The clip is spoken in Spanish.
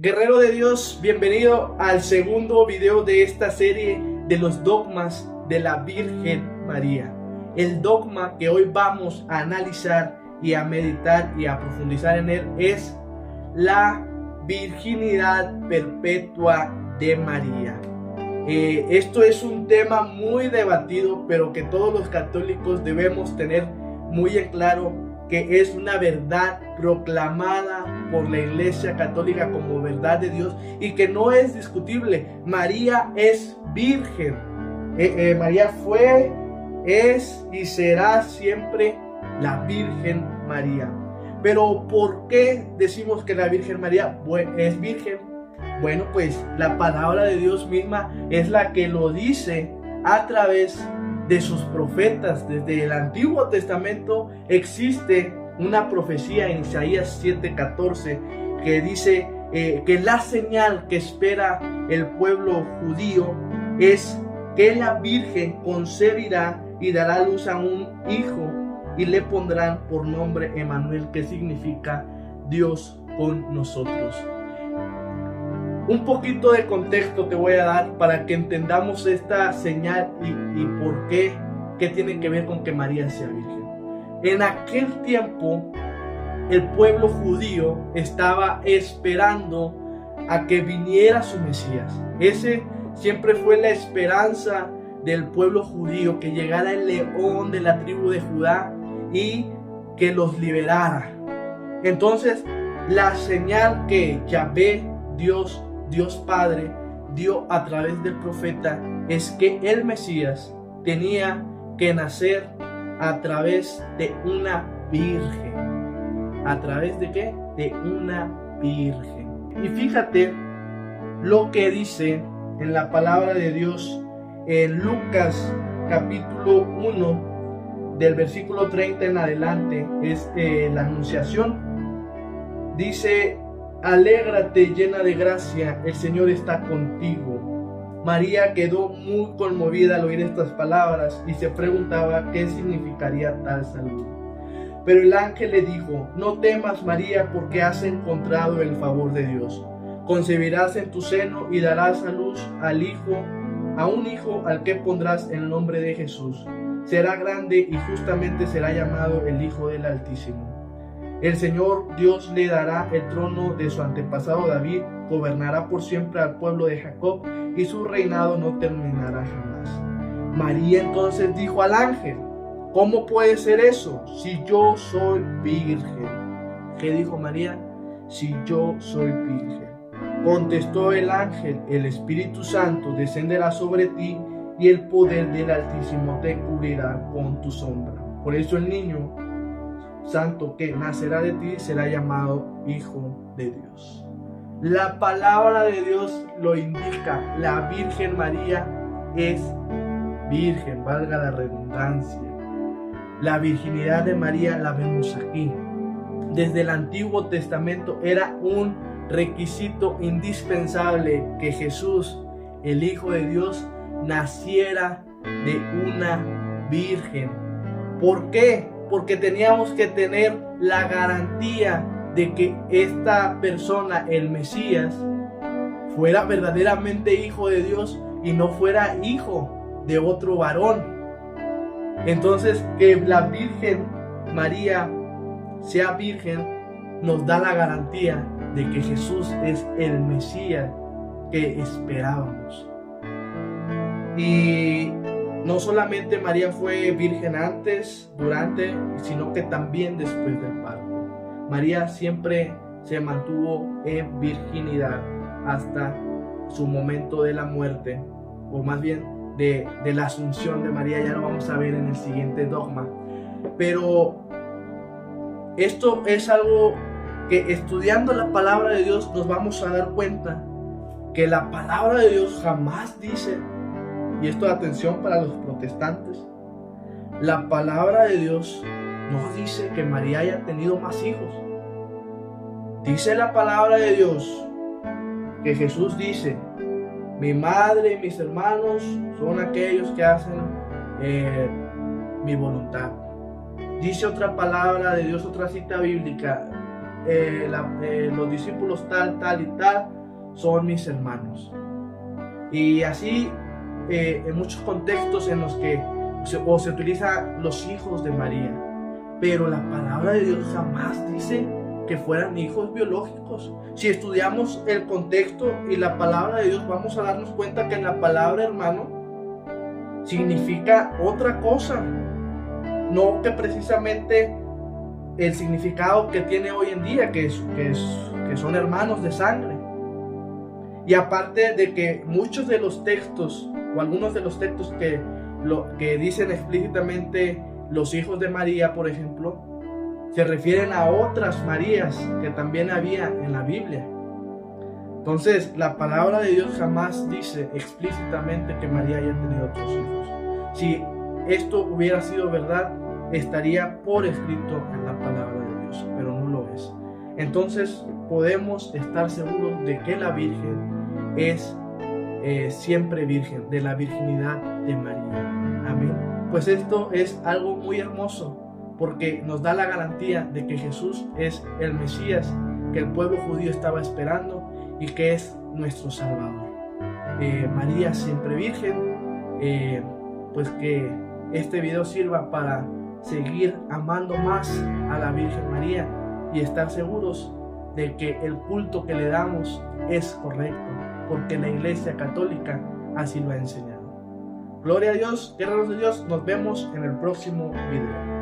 Guerrero de Dios, bienvenido al segundo video de esta serie de los dogmas de la Virgen María. El dogma que hoy vamos a analizar y a meditar y a profundizar en él es la virginidad perpetua de María. Esto es un tema muy debatido, pero que todos los católicos debemos tener muy en claro que es una verdad proclamada por la Iglesia Católica como verdad de Dios y que no es discutible. María es virgen. María fue, es y será siempre la Virgen María. Pero ¿por qué decimos que la Virgen María es virgen? Bueno, pues la palabra de Dios misma es la que lo dice a través de sus profetas. Desde el Antiguo Testamento existe una profecía en Isaías 7:14 que dice que la señal que espera el pueblo judío es que la Virgen concebirá y dará luz a un hijo y le pondrán por nombre Emmanuel, que significa Dios con nosotros. Un poquito de contexto te voy a dar para que entendamos esta señal y por qué tiene que ver con que María sea virgen. En aquel tiempo, el pueblo judío estaba esperando a que viniera su Mesías. Ese siempre fue la esperanza del pueblo judío, que llegara el león de la tribu de Judá y que los liberara. Entonces, la señal que Yahvé, Dios Padre, dio a través del profeta es que el Mesías tenía que nacer a través de una virgen. ¿A través de qué? De una virgen. Y fíjate lo que dice en la palabra de Dios en Lucas capítulo 1 del versículo 30 en adelante. Es la anunciación. Dice: alégrate llena de gracia, el Señor está contigo. María quedó muy conmovida al oír estas palabras y se preguntaba qué significaría tal salud. Pero el ángel le dijo: no temas, María, porque has encontrado el favor de Dios. Concebirás en tu seno y darás a luz a un hijo al que pondrás el nombre de Jesús. Será grande y justamente será llamado el Hijo del Altísimo. El Señor Dios le dará el trono de su antepasado David, gobernará por siempre al pueblo de Jacob y su reinado no terminará jamás. María entonces dijo al ángel: ¿cómo puede ser eso si yo soy virgen? ¿Qué dijo María? Si yo soy virgen. Contestó el ángel: el Espíritu Santo descenderá sobre ti y el poder del Altísimo te cubrirá con tu sombra. Por eso el niño santo que nacerá de ti será llamado Hijo de Dios. La palabra de Dios lo indica. La Virgen María es virgen, valga la redundancia. La virginidad de María la vemos aquí. Desde el Antiguo Testamento era un requisito indispensable que Jesús, el Hijo de Dios, naciera de una virgen. ¿Por qué? Porque teníamos que tener la garantía de que esta persona, el Mesías, fuera verdaderamente hijo de Dios y no fuera hijo de otro varón. Entonces, que la Virgen María sea virgen nos da la garantía de que Jesús es el Mesías que esperábamos. Y no solamente María fue virgen antes, durante, sino que también después del parto. María siempre se mantuvo en virginidad hasta su momento de la muerte, o más bien de la asunción de María. Ya lo vamos a ver en el siguiente dogma. Pero esto es algo que, estudiando la palabra de Dios, nos vamos a dar cuenta que la palabra de Dios jamás dice, y esto de atención para los protestantes, la palabra de Dios no dice que María haya tenido más hijos. Dice la palabra de Dios que Jesús dice: mi madre y mis hermanos son aquellos que hacen mi voluntad. Dice otra palabra de Dios, otra cita bíblica: los discípulos tal, tal y tal son mis hermanos. Y así en muchos contextos en los que se utiliza los hijos de María, pero la palabra de Dios jamás dice que fueran hijos biológicos. Si estudiamos el contexto y la palabra de Dios, vamos a darnos cuenta que la palabra hermano significa otra cosa, no que precisamente el significado que tiene hoy en día, que son hermanos de sangre. Y aparte de que muchos de los textos, o algunos de los textos que dicen explícitamente los hijos de María, por ejemplo, se refieren a otras Marías que también había en la Biblia. Entonces, la palabra de Dios jamás dice explícitamente que María haya tenido otros hijos. Si esto hubiera sido verdad, estaría por escrito en la palabra de Dios, pero no lo es. Entonces, podemos estar seguros de que la Virgen es siempre virgen, de la virginidad de María. Amén. Pues esto es algo muy hermoso, porque nos da la garantía de que Jesús es el Mesías que el pueblo judío estaba esperando y que es nuestro Salvador. María siempre virgen. Pues que este video sirva para seguir amando más a la Virgen María y estar seguros de que el culto que le damos es correcto, porque la Iglesia Católica así lo ha enseñado. Gloria a Dios, guerreros de Dios, nos vemos en el próximo video.